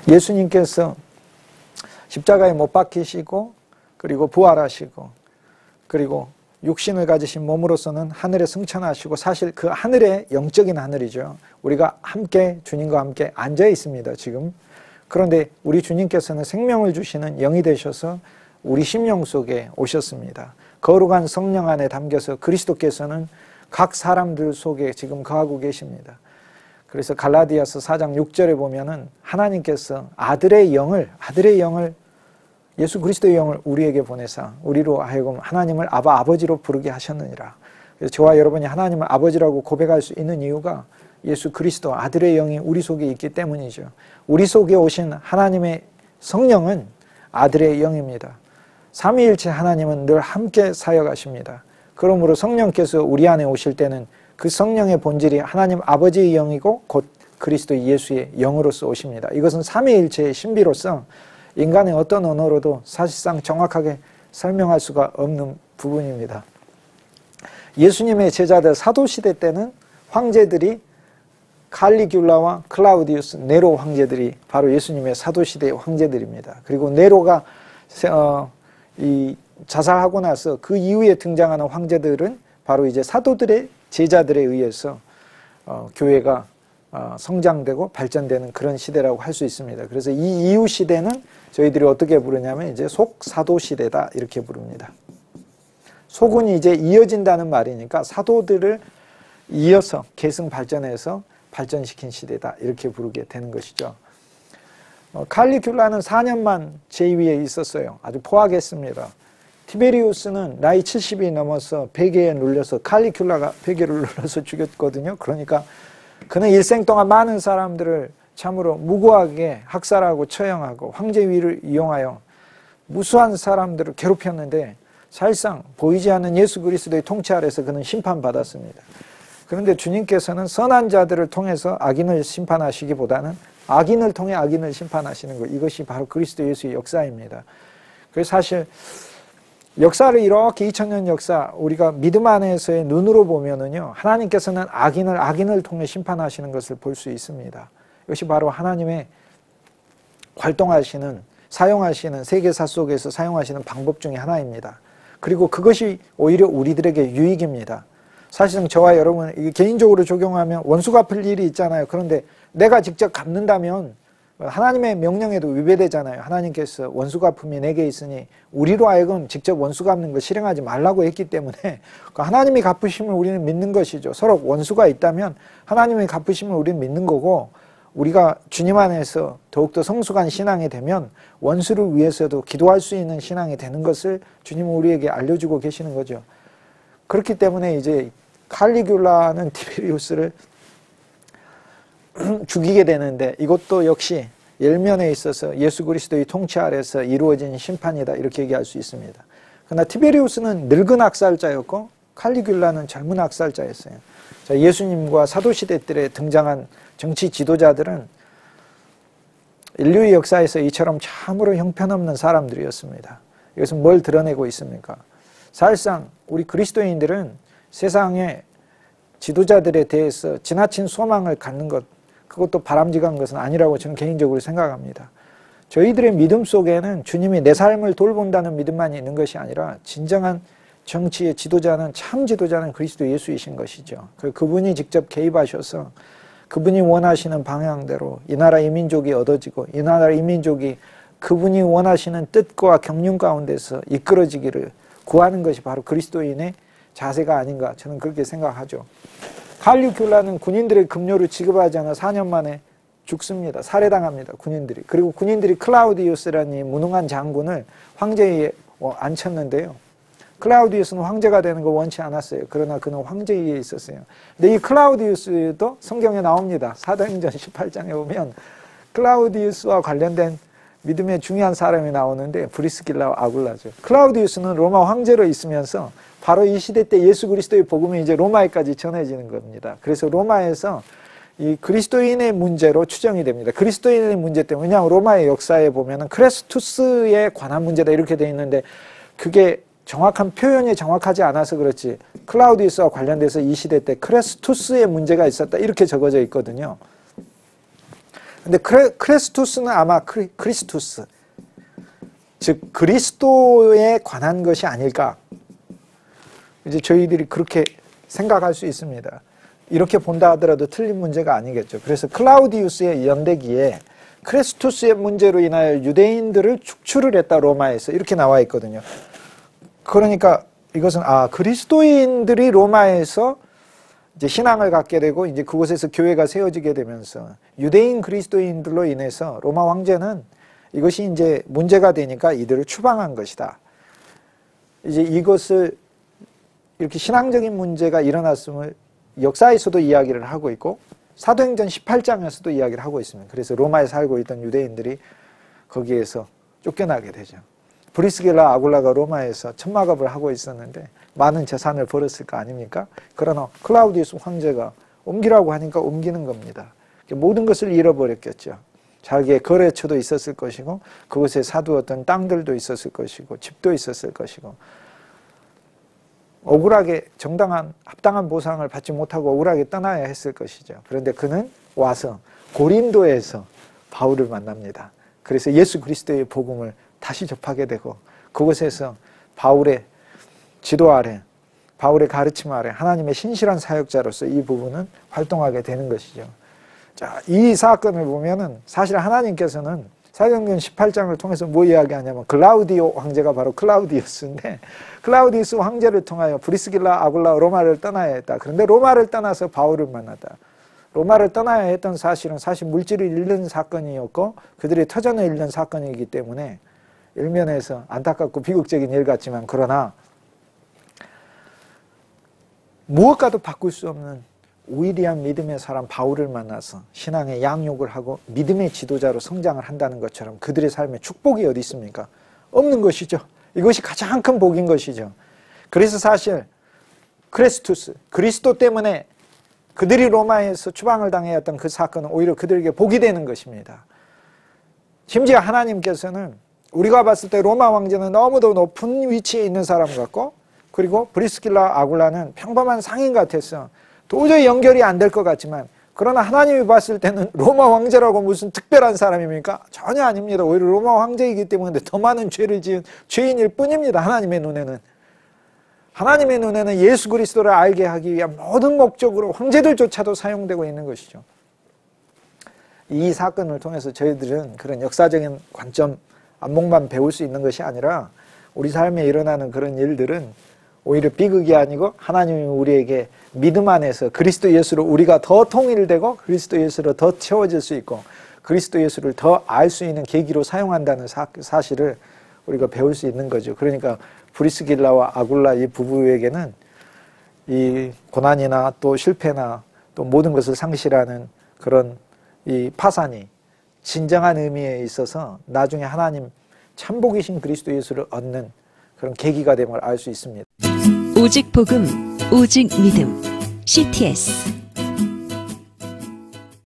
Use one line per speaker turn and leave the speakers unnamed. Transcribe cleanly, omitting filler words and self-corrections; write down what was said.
예수님께서 십자가에 못 박히시고 그리고 부활하시고 그리고 육신을 가지신 몸으로서는 하늘에 승천하시고 사실 그 하늘의 영적인 하늘이죠. 우리가 함께 주님과 함께 앉아 있습니다. 지금. 그런데 우리 주님께서는 생명을 주시는 영이 되셔서 우리 심령 속에 오셨습니다. 거룩한 성령 안에 담겨서 그리스도께서는 각 사람들 속에 지금 거하고 계십니다. 그래서 갈라디아서 4장 6절에 보면은 하나님께서 아들의 영을 예수 그리스도의 영을 우리에게 보내사 우리로 하여금 하나님을 아버지로 부르게 하셨느니라. 그래서 저와 여러분이 하나님을 아버지라고 고백할 수 있는 이유가 예수 그리스도 아들의 영이 우리 속에 있기 때문이죠. 우리 속에 오신 하나님의 성령은 아들의 영입니다. 삼위일체 하나님은 늘 함께 사역하십니다. 그러므로 성령께서 우리 안에 오실 때는 그 성령의 본질이 하나님 아버지의 영이고 곧 그리스도 예수의 영으로서 오십니다. 이것은 삼위일체의 신비로서 인간의 어떤 언어로도 사실상 정확하게 설명할 수가 없는 부분입니다. 예수님의 제자들 사도시대 때는 황제들이 칼리귤라와 클라우디우스, 네로 황제들이 바로 예수님의 사도시대의 황제들입니다. 그리고 네로가 자살하고 나서 그 이후에 등장하는 황제들은 바로 이제 사도들의 제자들에 의해서 교회가 성장되고 발전되는 그런 시대라고 할 수 있습니다. 그래서 이 이후 시대는 저희들이 어떻게 부르냐면 이제 속사도 시대다 이렇게 부릅니다. 속은 이제 이어진다는 말이니까 사도들을 이어서 계승 발전해서 발전시킨 시대다 이렇게 부르게 되는 것이죠. 칼리큘라는 4년만 제위에 있었어요. 아주 포악했습니다. 티베리우스는 나이 70이 넘어서 베개에 눌려서 칼리큘라가 베개를 눌러서 죽였거든요. 그러니까 그는 일생 동안 많은 사람들을 참으로 무고하게 학살하고 처형하고 황제위를 이용하여 무수한 사람들을 괴롭혔는데 사실상 보이지 않는 예수 그리스도의 통치 아래서 그는 심판받았습니다. 그런데 주님께서는 선한 자들을 통해서 악인을 심판하시기보다는 악인을 통해 악인을 심판하시는 것, 이것이 바로 그리스도 예수의 역사입니다. 그래서 사실 역사를 이렇게 2000년 역사 우리가 믿음 안에서의 눈으로 보면은요, 하나님께서는 악인을 통해 심판하시는 것을 볼 수 있습니다. 이것이 바로 하나님의 활동하시는, 사용하시는 세계사 속에서 사용하시는 방법 중에 하나입니다. 그리고 그것이 오히려 우리들에게 유익입니다. 사실상 저와 여러분 개인적으로 적용하면 원수 갚을 일이 있잖아요. 그런데 내가 직접 갚는다면 하나님의 명령에도 위배되잖아요. 하나님께서 원수 갚음이 내게 있으니 우리로 하여금 직접 원수 갚는 걸 실행하지 말라고 했기 때문에 하나님이 갚으심을 우리는 믿는 것이죠. 서로 원수가 있다면 하나님의 갚으심을 우리는 믿는 거고, 우리가 주님 안에서 더욱더 성숙한 신앙이 되면 원수를 위해서도 기도할 수 있는 신앙이 되는 것을 주님은 우리에게 알려주고 계시는 거죠. 그렇기 때문에 이제 칼리귤라는 티베리우스를 죽이게 되는데 이것도 역시 열면에 있어서 예수 그리스도의 통치 아래서 이루어진 심판이다 이렇게 얘기할 수 있습니다. 그러나 티베리우스는 늙은 학살자였고 칼리귤라는 젊은 학살자였어요. 자, 예수님과 사도시대 때 등장한 정치 지도자들은 인류의 역사에서 이처럼 참으로 형편없는 사람들이었습니다. 이것은 뭘 드러내고 있습니까? 사실상 우리 그리스도인들은 세상의 지도자들에 대해서 지나친 소망을 갖는 것, 그것도 바람직한 것은 아니라고 저는 개인적으로 생각합니다. 저희들의 믿음 속에는 주님이 내 삶을 돌본다는 믿음만이 있는 것이 아니라 진정한 정치의 지도자는, 참 지도자는 그리스도 예수이신 것이죠. 그분이 직접 개입하셔서 그분이 원하시는 방향대로 이 나라 이 민족이 얻어지고 이 나라 이 민족이 그분이 원하시는 뜻과 경륜 가운데서 이끌어지기를 구하는 것이 바로 그리스도인의 자세가 아닌가, 저는 그렇게 생각하죠. 칼리큘라는 군인들의 급료를 지급하지 않아 4년 만에 죽습니다. 살해당합니다. 군인들이. 그리고 군인들이 클라우디우스라는 이 무능한 장군을 황제위에 앉혔는데요. 클라우디우스는 황제가 되는 거 원치 않았어요. 그러나 그는 황제위에 있었어요. 근데 이 클라우디우스도 성경에 나옵니다. 사도행전 18장에 보면 클라우디우스와 관련된 믿음의 중요한 사람이 나오는데 브리스길라와 아굴라죠. 클라우디우스는 로마 황제로 있으면서 바로 이 시대 때 예수 그리스도의 복음이 이제 로마에까지 전해지는 겁니다. 그래서 로마에서 이 그리스도인의 문제로 추정이 됩니다. 그리스도인의 문제 때문에, 그냥 로마의 역사에 보면은 크레스투스에 관한 문제다 이렇게 돼 있는데 그게 정확한 표현이 정확하지 않아서 그렇지 클라우디우스와 관련돼서 이 시대 때 크레스투스의 문제가 있었다 이렇게 적어져 있거든요. 근데 크레스투스는 아마 크리스투스, 즉 그리스도에 관한 것이 아닐까. 이제 저희들이 그렇게 생각할 수 있습니다. 이렇게 본다 하더라도 틀린 문제가 아니겠죠. 그래서 클라우디우스의 연대기에 크레스투스의 문제로 인하여 유대인들을 축출을 했다, 로마에서. 이렇게 나와 있거든요. 그러니까 이것은 그리스도인들이 로마에서 이제 신앙을 갖게 되고 이제 그곳에서 교회가 세워지게 되면서 유대인 그리스도인들로 인해서 로마 황제는 이것이 이제 문제가 되니까 이들을 추방한 것이다. 이제 이것을 이렇게 신앙적인 문제가 일어났음을 역사에서도 이야기를 하고 있고 사도행전 18장에서도 이야기를 하고 있습니다. 그래서 로마에 살고 있던 유대인들이 거기에서 쫓겨나게 되죠. 브리스길라 아굴라가 로마에서 천막업을 하고 있었는데 많은 재산을 벌었을 거 아닙니까? 그러나 클라우디우스 황제가 옮기라고 하니까 옮기는 겁니다. 모든 것을 잃어버렸겠죠. 자기의 거래처도 있었을 것이고 그곳에 사두었던 땅들도 있었을 것이고 집도 있었을 것이고 억울하게 정당한 합당한 보상을 받지 못하고 억울하게 떠나야 했을 것이죠. 그런데 그는 와서 고린도에서 바울을 만납니다. 그래서 예수 그리스도의 복음을 다시 접하게 되고 그곳에서 바울의 지도 아래, 바울의 가르침 아래 하나님의 신실한 사역자로서 이 부분은 활동하게 되는 것이죠. 자, 이 사건을 보면은 사실 하나님께서는 사도행전 18장을 통해서 뭐 이야기하냐면 클라우디오 황제가 바로 클라우디우스인데 클라우디우스 황제를 통하여 브리스길라 아굴라 로마를 떠나야 했다. 그런데 로마를 떠나서 바울을 만났다. 로마를 떠나야 했던 사실은 사실 물질을 잃는 사건이었고 그들의 터전을 잃는 사건이기 때문에 일면에서 안타깝고 비극적인 일 같지만 그러나 무엇과도 바꿀 수 없는 오일이한 믿음의 사람 바울을 만나서 신앙의 양육을 하고 믿음의 지도자로 성장을 한다는 것처럼 그들의 삶에 축복이 어디 있습니까? 없는 것이죠. 이것이 가장 큰 복인 것이죠. 그래서 사실 크레스투스, 그리스도 때문에 그들이 로마에서 추방을 당해야 했던 그 사건은 오히려 그들에게 복이 되는 것입니다. 심지어 하나님께서는 우리가 봤을 때 로마 황제는 너무도 높은 위치에 있는 사람 같고 그리고 브리스길라 아굴라는 평범한 상인 같아서 도저히 연결이 안 될 것 같지만 그러나 하나님이 봤을 때는 로마 황제라고 무슨 특별한 사람입니까? 전혀 아닙니다. 오히려 로마 황제이기 때문에 더 많은 죄를 지은 죄인일 뿐입니다. 하나님의 눈에는. 하나님의 눈에는 예수 그리스도를 알게 하기 위한 모든 목적으로 황제들조차도 사용되고 있는 것이죠. 이 사건을 통해서 저희들은 그런 역사적인 관점, 안목만 배울 수 있는 것이 아니라 우리 삶에 일어나는 그런 일들은 오히려 비극이 아니고 하나님이 우리에게 믿음 안에서 그리스도 예수로 우리가 더 통일되고 그리스도 예수로 더 채워질 수 있고 그리스도 예수를 더 알 수 있는 계기로 사용한다는 사실을 우리가 배울 수 있는 거죠. 그러니까 브리스길라와 아굴라 이 부부에게는 이 고난이나 또 실패나 또 모든 것을 상실하는 그런 이 파산이 진정한 의미에 있어서 나중에 하나님 참복이신 그리스도 예수를 얻는 그런 계기가 됨을 알 수 있습니다.
오직 복음, 오직 믿음, CTS